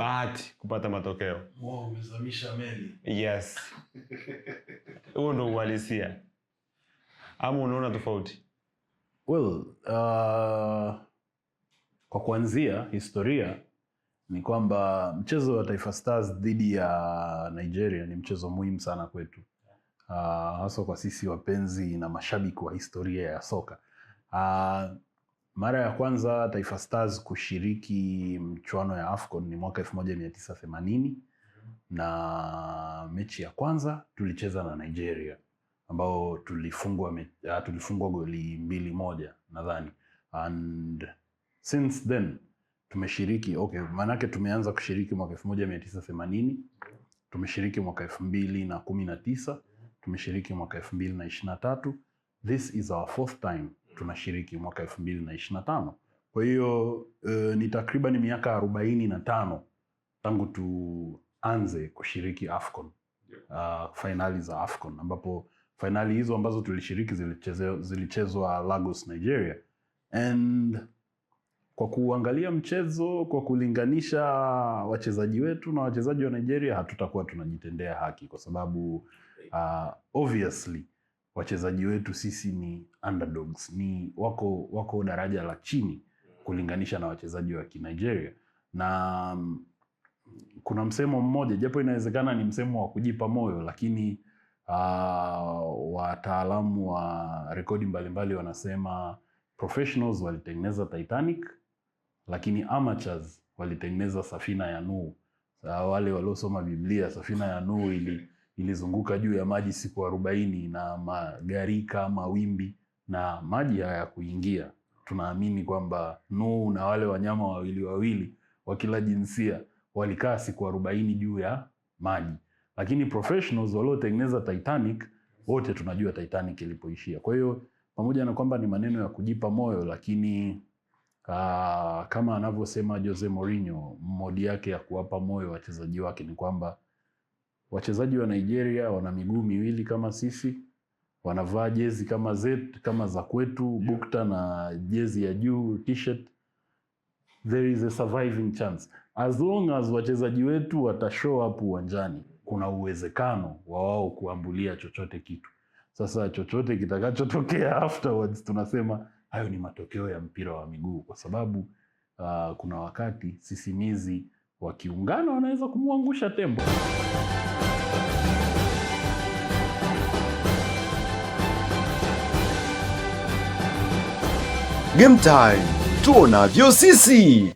bahati kupata matokeo. Wow, umezamisha meli. Yes. Huo ndo uhalisia. Ama unaona tofauti? Well, kwa kuanzia historia ni kwamba mchezo wa Taifa Stars dhidi ya Nigeria ni mchezo muhimu sana kwetu. Hasa kwa sisi wapenzi na mashabiki wa historia ya soka. Mara ya kwanza Taifa Stars kushiriki mchuano ya AFCON ni mwaka 1980 na mechi ya kwanza tulicheza na Nigeria ambao tulifungwa goli 2-1 nadhani. And since then tumeshiriki, manake tumeanza kushiriki mwaka 1980, tumeshiriki mwaka 2019, tumeshiriki mwaka 2023. This is our fourth time tunashiriki mwaka 2025. Kwa hiyo ni takriban miaka 45 tangu tuanze kushiriki AFCON. Finali za AFCON ambapo finali hizo ambazo tulishiriki zilichezwa Lagos, Nigeria. And kwa kuangalia mchezo, kwa kulinganisha wachezaji wetu na wachezaji wa Nigeria, hatutakuwa tunajitendea haki kwa sababu obviously wachezaji wetu sisi ni underdogs, ni wako daraja la chini kulinganisha na wachezaji wa Nigeria. Na kuna msemo mmoja, japo inawezekana ni msemo wa kujipa moyo, lakini wataalamu wa rekodi mbalimbali wanasema professionals walitengeneza Titanic, lakini amateurs walitengeneza safina ya Nuhu. Wale waliosoma Biblia, safina ya Nuhu ilizunguka juu ya maji siku 40 na magarika, mawimbi, na maji hayakuingia. Tunaamini kwamba Nuhu na wale wanyama wawili wa kila jinsia walikaa siku 40 juu ya maji. Lakini professionals waliotengeneza Titanic, wote tunajua Titanic ilipoishia. Kwa hiyo pamoja na kwamba ni maneno ya kujipa moyo, lakini kama anavyosema Jose Mourinho, modi yake ya kuwapa moyo wachezaji wake ni kwamba wachezaji wa Nigeria wana miguu miwili kama sisi, wanavaa jezi kama za kwetu, bukta na jezi ya juu, t-shirt. There is a surviving chance. As long as wachezaji wetu watashow up uwanjani, kuna uwezekano wa wao kuambulia chochote kitu. Sasa chochote kitakachotokea afterwards, tunasema hayo ni matokeo ya mpira wa miguu, kwa sababu kuna wakati sisimizi wakiungana wanaweza kumuangusha tembo. Game time, tuonavyo sisi.